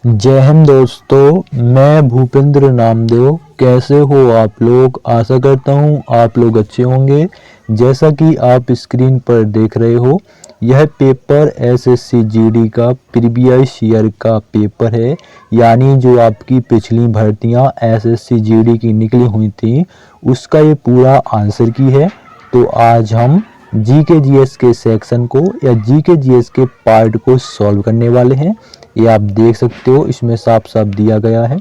जय हिंद दोस्तों, मैं भूपेंद्र नामदेव। कैसे हो आप लोग? आशा करता हूँ आप लोग अच्छे होंगे। जैसा कि आप स्क्रीन पर देख रहे हो, यह पेपर एसएससी जीडी का प्रीवियस ईयर का पेपर है। यानी जो आपकी पिछली भर्तियाँ एसएससी जीडी की निकली हुई थी, उसका ये पूरा आंसर की है। तो आज हम जीके जीएस के सेक्शन को या जीके जीएस के पार्ट को सॉल्व करने वाले हैं। ये आप देख सकते हो, इसमें साफ साफ दिया गया है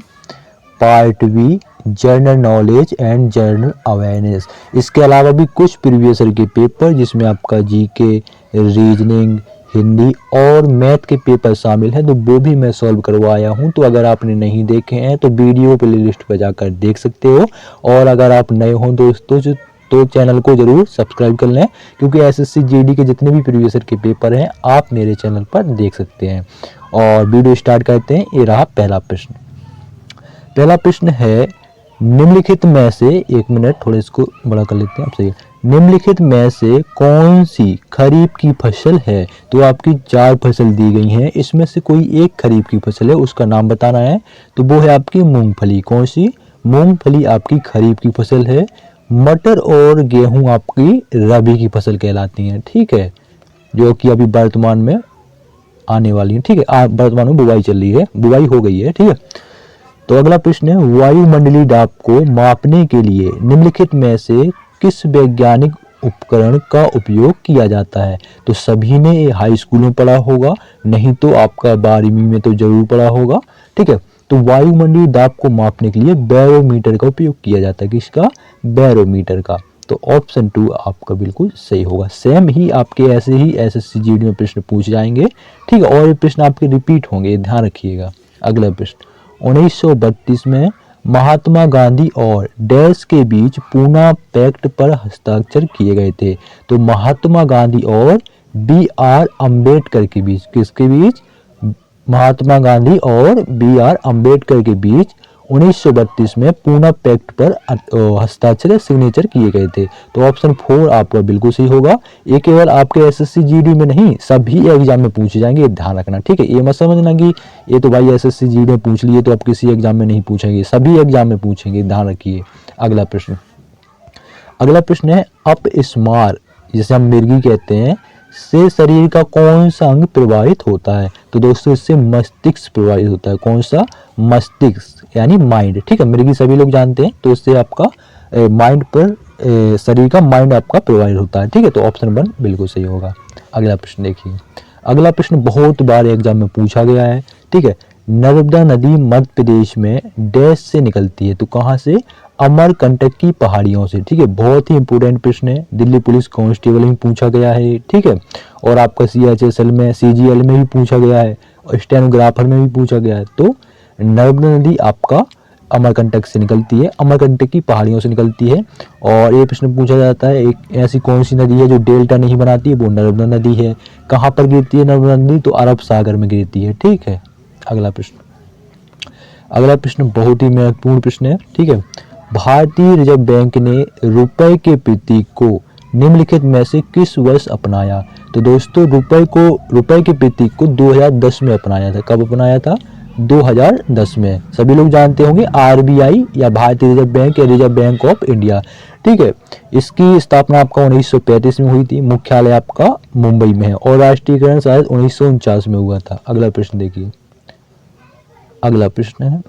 part B general knowledge and general awareness. इसके अलावा भी कुछ प्रीवियस ईयर के पेपर जिसमें आपका जीके, रीजनिंग, हिंदी और मैथ के पेपर शामिल हैं, तो वो भी मैं सॉल्व करवाया हूं। तो अगर आपने नहीं देखे हैं तो वीडियो प्लेलिस्ट पर जाकर देख सकते हो। और अगर आप नए हो दोस्तों तो चैनल को जरूर सब्सक्राइब कर लें, क्योंकि एसएससी जीडी के जितने भी प्रीवियस ईयर के पेपर हैं आप मेरे चैनल पर देख सकते हैं। और वीडियो स्टार्ट करते हैं। ये रहा पहला प्रश्न। पहला प्रश्न है, निम्नलिखित में से, एक मिनट थोड़ा इसको बड़ा कर लेते हैं आपसे। निम्नलिखित में से कौन सी खरीफ की फसल है? तो आपकी 4 फसल दी गई हैं, इसमें से कोई एक खरीफ की फसल है, उसका नाम बताना है। तो वो है आपकी मूंगफली। कौन सी? मूंगफली आपकी खरीफ की फसल है। मटर और गेहूं आपकी रबी की फसल कहलाती हैं, ठीक है, जो कि अभी वर्तमान में आने वाली है। ठीक है, वर्तमान में बुवाई चल रही है, बुवाई हो गई है। ठीक है, तो अगला प्रश्न है, वायुमंडलीय दाब को मापने के लिए निम्नलिखित में से किस वैज्ञानिक उपकरण का उपयोग किया जाता है? तो सभी ने हाई स्कूल में पढ़ा होगा, नहीं तो आपका 12वीं में तो जरूर पढ़ा होगा। ठीक है, तो वायुमंडलीय दाब को मापने के लिए बैरोमीटर का उपयोग किया जाता है। किसका? बैरोमीटर का। तो ऑप्शन 2 आपका बिल्कुल सही होगा। सेम ही आपके ऐसे ही एसएससी जीडी में प्रश्न पूछ जाएंगे। ठीक है, और ये प्रश्न आपके रिपीट होंगे, ध्यान रखिएगा। अगला प्रश्न, 1932 में महात्मा गांधी और डैश के बीच पूना पैक्ट पर हस्ताक्षर किए गए थे। तो महात्मा गांधी और बी.आर. अम्बेडकर के बीच, किसके बीच? महात्मा गांधी और बी.आर. अम्बेडकर के बीच 1932 में पूना पैक्ट पर हस्ताक्षर सिग्नेचर किए गए थे। तो ऑप्शन 4 आपका बिल्कुल सही होगा। ये केवल आपके एसएससी जीडी में नहीं, सभी एग्जाम में पूछे जाएंगे, ये ध्यान रखना। ठीक है, ये मत समझना कि ये तो भाई एसएससी जीडी में पूछ लिए तो अब किसी एग्जाम में नहीं पूछेंगे, सभी एग्जाम में पूछेंगे, ध्यान रखिए। अगला प्रश्न, अगला प्रश्न है, अपस्मार जिसे हम मिर्गी कहते हैं से शरीर का कौन सा अंग प्रभावित होता है? तो दोस्तों इससे मस्तिष्क प्रभावित होता है। कौन सा? मस्तिष्क यानी माइंड। ठीक है, मिर्गी सभी लोग जानते हैं, तो इससे आपका माइंड पर शरीर का माइंड आपका प्रभावित होता है। ठीक है, तो ऑप्शन 1 बिल्कुल सही होगा। अगला प्रश्न देखिए, अगला प्रश्न बहुत बार एग्जाम में पूछा गया है। ठीक है, नर्मदा नदी मध्य प्रदेश में डैश से निकलती है? तो कहाँ से? अमरकंटक की पहाड़ियों से। ठीक है, बहुत ही इंपोर्टेंट प्रश्न है, दिल्ली पुलिस कांस्टेबल में पूछा गया है। ठीक है, और आपका सीएचएसएल में, सीजीएल में भी पूछा गया है, और स्टेनोग्राफर में भी पूछा गया है। तो नर्मदा नदी आपका अमरकंटक से निकलती है, अमरकंटक की पहाड़ियों से निकलती है। और ये प्रश्न पूछा जाता है, एक ऐसी कौन सी नदी है जो डेल्टा नहीं बनाती है? वो नर्मदा नदी है। कहाँ पर गिरती है नर्मदा नदी? तो अरब सागर में गिरती है। ठीक है, अगला प्रश्न, अगला प्रश्न बहुत ही महत्वपूर्ण प्रश्न है। ठीक है, भारतीय रिजर्व बैंक ने रुपए के प्रतीक को निम्नलिखित में से किस वर्ष अपनाया? तो दोस्तों रुपए के प्रतीक को 2010 में अपनाया था। कब अपनाया था? 2010 में। सभी लोग जानते होंगे आरबीआई या भारतीय रिजर्व बैंक या रिजर्व बैंक ऑफ इंडिया। ठीक है, इसकी स्थापना आपका 1935 में हुई थी। मुख्यालय आपका मुंबई में है, और राष्ट्रीयकरण शायद 1949 में हुआ था। अगला प्रश्न देखिए, अगला प्रश्न है,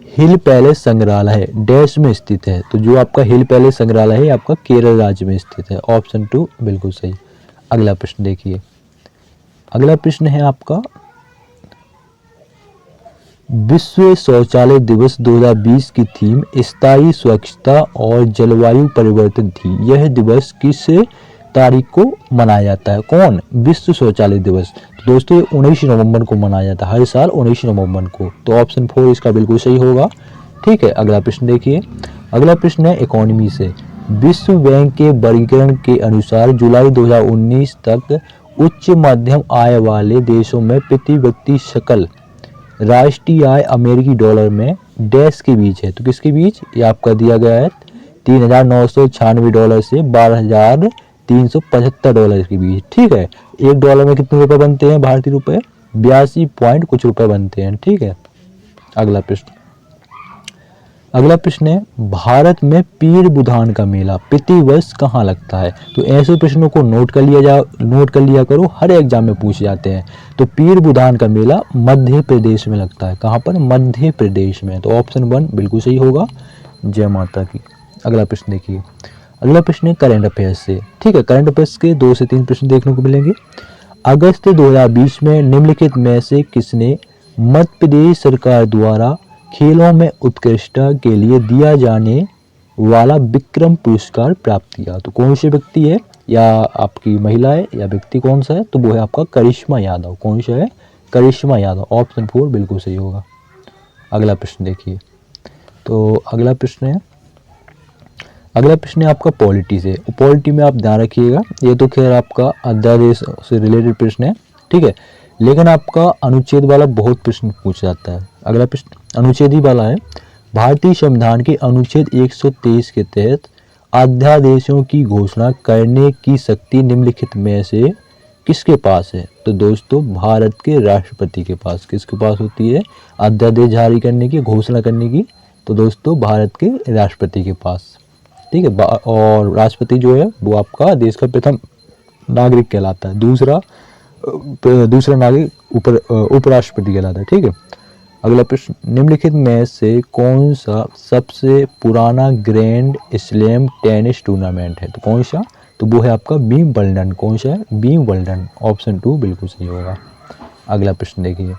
हिल पैलेस संग्रहालय डैश में स्थित है? तो जो आपका हिल पैलेस संग्रहालय है आपका केरल राज्य में स्थित है। ऑप्शन 2 बिल्कुल सही। अगला प्रश्न देखिए, अगला प्रश्न है आपका, विश्व शौचालय दिवस 2020 की थीम स्थायी स्वच्छता और जलवायु परिवर्तन थी। यह दिवस किस तारीख को मनाया जाता है? कौन? विश्व शौचालय दिवस। तो दोस्तों ये 19 नवंबर को मनाया जाता है, हर साल 19 नवंबर को। तो ऑप्शन 4 इसका बिल्कुल सही होगा। ठीक है, अगला प्रश्न देखिए, अगला प्रश्न है इकोनॉमी से। विश्व बैंक के वर्गीकरण के अनुसार जुलाई 2019 तक उच्च मध्यम आय वाले देशों में प्रति व्यक्ति सकल राष्ट्रीय आय अमेरिकी डॉलर में डैश के बीच है? तो किसके बीच? ये आपका दिया गया है $3,996 से $12,375 के बीच। ठीक है, $1 में कितने रुपए बनते हैं भारतीय रुपए? 82 पॉइंट कुछ रुपए बनते हैं। ठीक है, अगला प्रश्न है, भारत में पीर बुधान का मेला प्रतिवर्ष कहाँ लगता है? तो ऐसे प्रश्नों को नोट कर लिया करो, हर एग्जाम में पूछे जाते हैं। तो पीर बुधान का मेला मध्य प्रदेश में लगता है। कहाँ पर? मध्य प्रदेश में। तो ऑप्शन 1 बिल्कुल सही होगा। जय माता की। अगला प्रश्न देखिए, अगला प्रश्न है करंट अफेयर्स से। ठीक है, करंट अफेयर्स के 2 से 3 प्रश्न देखने को मिलेंगे। अगस्त 2020 में निम्नलिखित में से किसने मध्य प्रदेश सरकार द्वारा खेलों में उत्कृष्टता के लिए दिया जाने वाला विक्रम पुरस्कार प्राप्त किया? तो कौन से व्यक्ति है, या आपकी महिला है, या व्यक्ति कौन सा है? तो वो है आपका करिश्मा यादव। कौन सा है? करिश्मा यादव। ऑप्शन 4 बिल्कुल सही होगा। अगला प्रश्न देखिए, तो अगला प्रश्न है आपका पॉलिटी से। पॉलिटी में आप ध्यान रखिएगा, ये तो खैर आपका अध्यादेश से रिलेटेड प्रश्न है। ठीक है, लेकिन आपका अनुच्छेद वाला बहुत प्रश्न पूछा जाता है। अगला प्रश्न अनुच्छेद ही वाला है। भारतीय संविधान के अनुच्छेद 123 के तहत अध्यादेशों की घोषणा करने की शक्ति निम्नलिखित में से किसके पास है? तो दोस्तों भारत के राष्ट्रपति के पास। किसके पास होती है अध्यादेश जारी करने की, घोषणा करने की? तो दोस्तों भारत के राष्ट्रपति के पास। ठीक है, और राष्ट्रपति जो है वो आपका देश का प्रथम नागरिक कहलाता है। दूसरा नागरिक उपराष्ट्रपति कहलाता है। ठीक है, अगला प्रश्न, निम्नलिखित में से कौन सा सबसे पुराना ग्रैंड स्लैम टेनिस टूर्नामेंट है? तो कौन सा? तो वो है आपका विंबलडन। कौन सा है? विंबलडन। ऑप्शन 2 बिल्कुल सही होगा। अगला प्रश्न देखिए,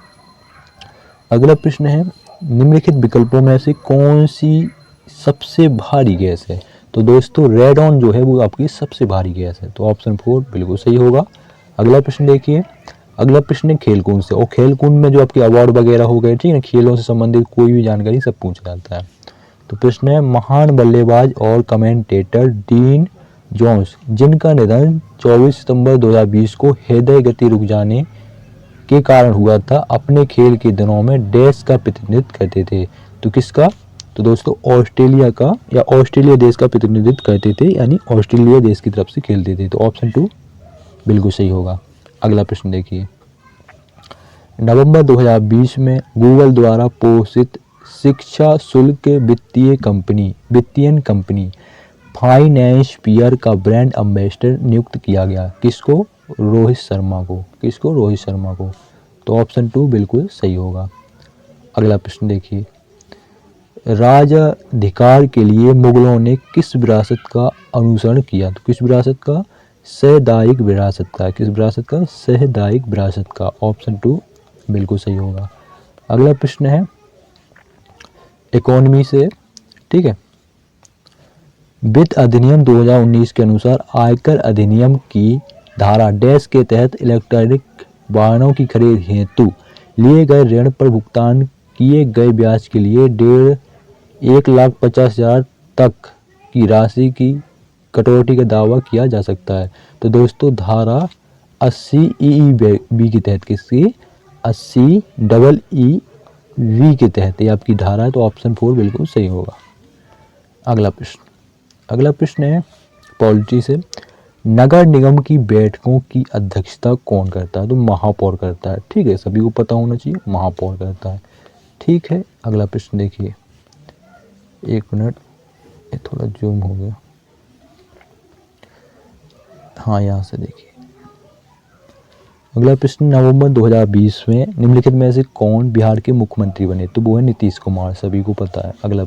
अगला प्रश्न है निम्नलिखित विकल्पों में से कौन सी सबसे भारी गैस है? तो दोस्तों रेडॉन जो है वो आपकी सबसे भारी गैस है। तो ऑप्शन 4 बिल्कुल सही होगा। अगला प्रश्न देखिए, अगला प्रश्न है खेलकूद से। और खेलकूद में जो आपके अवार्ड वगैरह हो गए, ठीक है, खेलों से संबंधित कोई भी जानकारी सब पूछा जाता है। तो प्रश्न है महान बल्लेबाज और कमेंटेटर डीन जोन्स जिनका निधन 24 सितंबर 2020 को हृदय गति रुक जाने के कारण हुआ था, अपने खेल के दिनों में डैश का प्रतिनिधित्व करते थे? तो किसका? तो दोस्तों ऑस्ट्रेलिया का, या ऑस्ट्रेलिया देश का प्रतिनिधित्व करते थे, यानी ऑस्ट्रेलिया देश की तरफ से खेलते थे। तो ऑप्शन 2 बिल्कुल सही होगा। अगला प्रश्न देखिए, नवंबर 2020 में गूगल द्वारा पोषित शिक्षा शुल्क वित्तीयन कंपनी फाइनेंसफियर का ब्रांड एम्बेसडर नियुक्त किया गया। किसको? रोहित शर्मा को। किसको? रोहित शर्मा को। तो ऑप्शन 2 बिल्कुल सही होगा। अगला प्रश्न देखिए, राजाधिकार के लिए मुगलों ने किस विरासत का अनुसरण किया? तो किस विरासत का? सहदायिक विरासत का। किस विरासत का? सहदायिक विरासत का। ऑप्शन 2 बिल्कुल सही होगा। अगला प्रश्न है इकोनॉमी से। ठीक है, वित्त अधिनियम 2019 के अनुसार आयकर अधिनियम की धारा डैश के तहत इलेक्ट्रॉनिक वाहनों की खरीद हेतु लिए गए ऋण पर भुगतान किए गए ब्याज के लिए 1,50,000 तक की राशि की कटौती का दावा किया जा सकता है। तो दोस्तों धारा 80 EEV के तहत, किसकी? 80 EEV के तहत ये आपकी धारा है। तो ऑप्शन 4 बिल्कुल सही होगा। अगला प्रश्न है पॉलिटी से। नगर निगम की बैठकों की अध्यक्षता कौन करता है? तो महापौर करता है। ठीक है, सभी को पता होना चाहिए, महापौर करता है। ठीक है, अगला प्रश्न देखिए, एक मिनट, ये थोड़ा जूम हो गया। हाँ, यहाँ से देखिए, अगला प्रश्न, नवंबर 2020 में निम्नलिखित में से कौन बिहार के मुख्यमंत्री बने? तो वो है नीतीश कुमार, सभी को पता है। अगला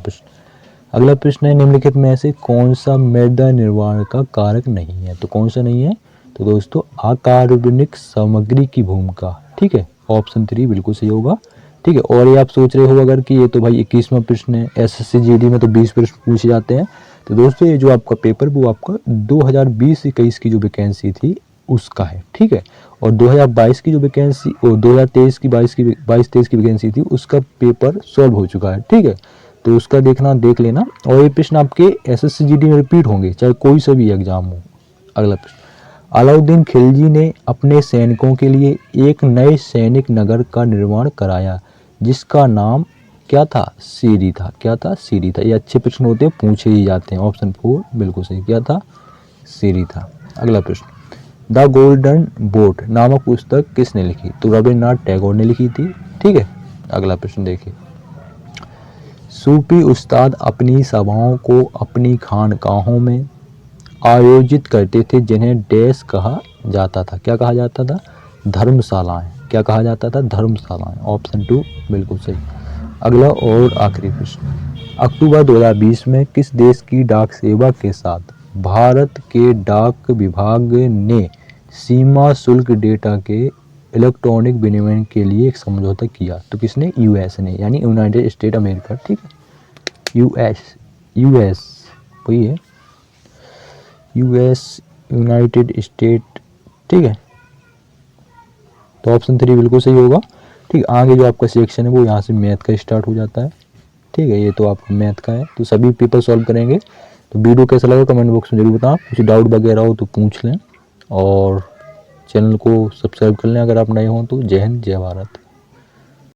प्रश्न है निम्नलिखित में से कौन सा मृदा निर्माण का कारक नहीं है? तो कौन सा नहीं है? तो दोस्तों अकार्बनिक सामग्री की भूमिका। ठीक है, ऑप्शन 3 बिल्कुल सही होगा। ठीक है, और ये आप सोच रहे हो अगर कि ये तो भाई 21वां प्रश्न है, SSC GD में तो 20 प्रश्न पूछे जाते हैं। तो दोस्तों ये जो आपका पेपर वो आपका 2020-21 की जो वैकेंसी थी उसका है। ठीक है, और 2022 की जो वैकेंसी और 2023 की 22-23 की वैकेंसी थी उसका पेपर सॉल्व हो चुका है। ठीक है, तो उसका देख लेना। और ये प्रश्न आपके SSC GD में रिपीट होंगे चाहे कोई सा भी एग्जाम हो। अगला प्रश्न, अलाउद्दीन खिलजी ने अपने सैनिकों के लिए एक नए सैनिक नगर का निर्माण कराया जिसका नाम क्या था? सीरी था। क्या था? सीरी था। ये अच्छे प्रश्न होते हैं, पूछे ही जाते हैं। ऑप्शन 4 बिल्कुल सही। क्या था? सीरी था। अगला प्रश्न, द गोल्डन बोट नामक पुस्तक किसने लिखी? तो रविन्द्रनाथ टैगोर ने लिखी थी। ठीक है, अगला प्रश्न देखिए। सूफी उस्ताद अपनी सभाओं को अपनी खानकाहों में आयोजित करते थे जिन्हें डैश कहा जाता था। क्या कहा जाता था? धर्मशालाएं। क्या कहा जाता था? धर्मशालाएं। ऑप्शन 2 बिल्कुल सही। अगला और आखिरी प्रश्न, अक्टूबर 2020 में किस देश की डाक सेवा के साथ भारत के डाक विभाग ने सीमा शुल्क डेटा के इलेक्ट्रॉनिक विनिमय के लिए एक समझौता किया? तो किसने? यूएस ने, यानी यूनाइटेड स्टेट अमेरिका। ठीक है, यूएस वही है, यूएस, यूनाइटेड स्टेट। ठीक है, तो ऑप्शन 3 बिल्कुल सही होगा। ठीक है, आगे जो आपका सेक्शन है वो यहाँ से मैथ का स्टार्ट हो जाता है। ठीक है, ये तो आपका मैथ का है, तो सभी पेपर सॉल्व करेंगे। तो वीडियो कैसा लगा कमेंट बॉक्स में जरूर बताएं। कुछ डाउट वगैरह हो तो पूछ लें और चैनल को सब्सक्राइब कर लें अगर आप नए हों तो। जय हिंद, जय भारत।